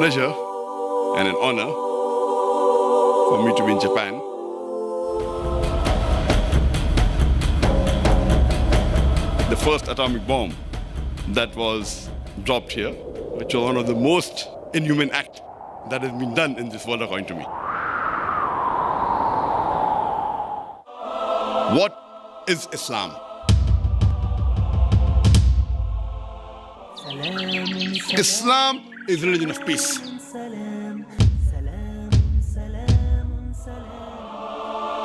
pleasure and an honor for me to be in Japan. The first atomic bomb that was dropped here, which was one of the most inhuman acts that has been done in this world, according to me. What is Islam? Islam is religion of peace.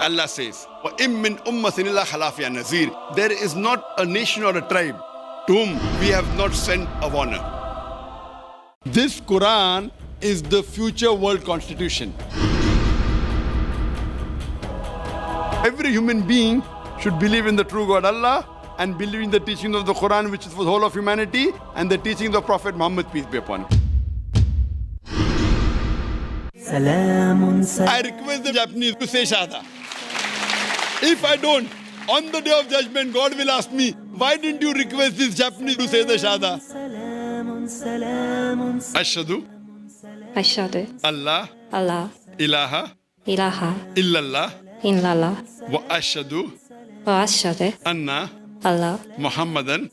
Allah says, 𝗵𝗵𝗵𝗶 𝗷𝗲 نَذِيرٌ. There is not a nation or a tribe to whom we have not sent a warner. This Quran is the future world constitution. Every human being should believe in the true God Allah and believe in the teachings of the Quran, which is for the whole of humanity, and the teachings of Prophet Muhammad, peace be upon him. I request the Japanese to say Shahada. If I don't, on the day of judgment, God will ask me, why didn't you request this Japanese to say the Shahada? Ashhadu Allah ilaha illallah wa ashhadu anna Muhammadan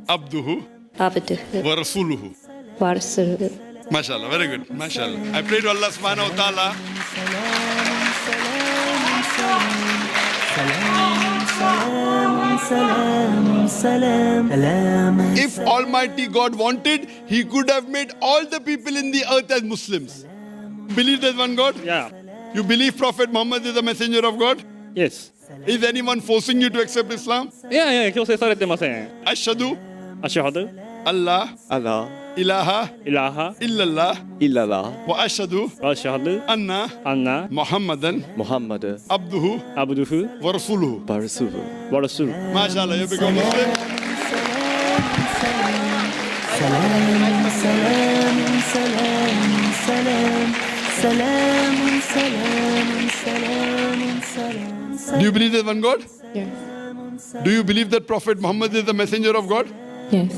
abduhu wa rasuluhu. MashaAllah, very good. MashaAllah. I pray to Allah subhanahu wa ta'ala. If Almighty God wanted, He could have made all the people in the earth as Muslims. Believe there's one God? Yeah. You believe Prophet Muhammad is the messenger of God? Yes. Is anyone forcing you to accept Islam? いやいや、強制されてません。 Ashhadu アシュハド、 Allah アラ、 ilaha イラハ、 illallah イララ、 wa ashhadu アシュハド、 anna アンナ、 Muhammadan ムハンマド、 abduhu アブドゥフ、 wa rasuluhu. バルスブ、ワルスル。 MashaAllah, you become Muslim. Do you believe there's one God? Yes. Do you believe that Prophet Muhammad is the messenger of God? Yes.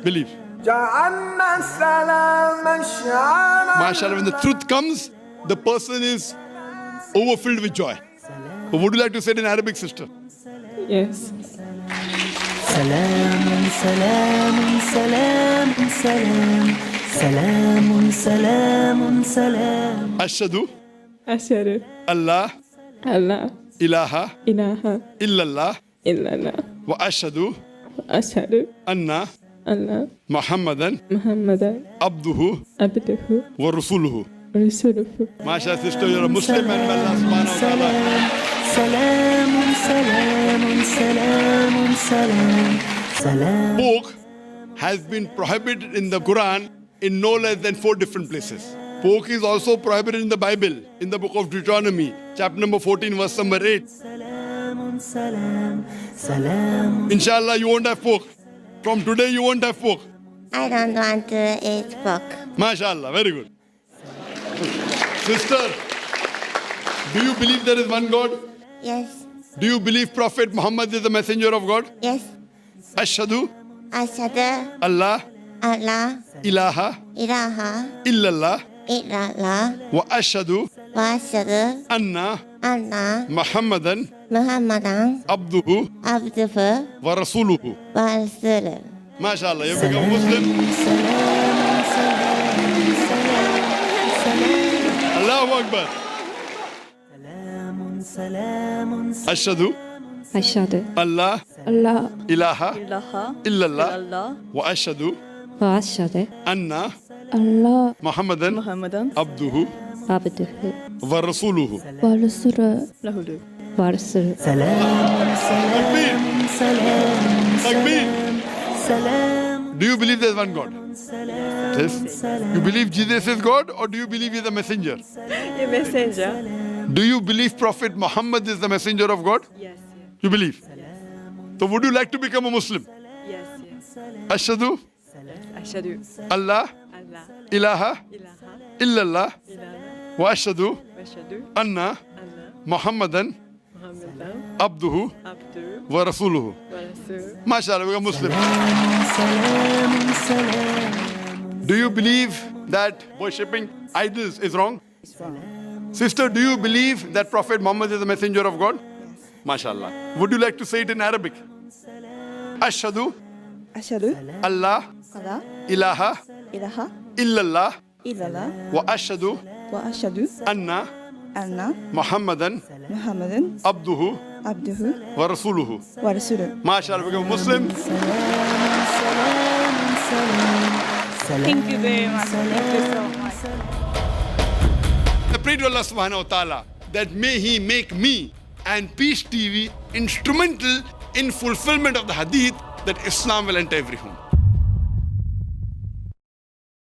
Believe. MashaAllah, when the truth comes, the person is overfilled with joy. But would you like to say it in Arabic, sister? Yes. Ashhadu أشهد Allah أن لا ilaha إله illallah إلا الله wa ashhadu وأشهد anna أن Muhammadan محمدا abduhu عبده wa rasuluhu. ورسوله. MashaAllah, sister, you're a Muslim, and may Allah subhanahu wa ta'ala. Pork has been prohibited in the Quran in no less than 4 different places. Pork is also prohibited in the Bible, in the book of Deuteronomy, chapter number 14, verse number 8. Inshallah, you won't have pork. From today, you won't have pork. I don't want to eat pork. MashaAllah, very good. Sister, do you believe there is one God? Yes, Do you believe Prophet Muhammad is the messenger of God? yes. Ashhadu Ashhadu Allah Allah ilaha ilaha illallah illallah wa ashhadu wa ashhadu anna anna Muhammadan Muhammadan abduhu abduhu wa rasuluhu. wa rasuluhu. MashaAllah, you become Muslim. Allahu Akbar. Ashhadu أشهد Allah أن لا ilaha إله illallah إلا الله wa ashhadu وأشهد anna أن لا Muhammadan محمدا abduhu عبده wa rasuluhu. ورسوله له ورسوله. Takbir. Takbir. Do you believe there's one God? Yes. You believe Jesus is God, or do you believe He's a messenger? A messenger. Do you believe Prophet Muhammad is the messenger of God? Yes, You believe? So would you like to become a Muslim? yes, yes. Ashhadu أشهد Allah أن لا ilaha إله illallah إلا الله wa ashhadu وأشهد anna أن Muhammadan محمدا abduhu عبده wa rasuluhu. ورسوله. MashaAllah, become Muslim. Do you believe that worshipping idols is wrong? It's wrong. Sister, do you believe that Prophet Muhammad is the messenger of God? MashaAllah. Would you like to say it in Arabic? Ashhadu أشهد Allah أن لا ilaha إله illallah إلا الله wa ashhadu وأشهد anna أن Muhammadan محمدا abduhu عبده wa rasuluhu. ورسوله. MashaAllah, become Muslim. Thank you very much. Thank you so much. I pray to Allah subhanahu wa ta'ala that may He make me and Peace TV instrumental in fulfillment of the hadith that Islam will enter every home.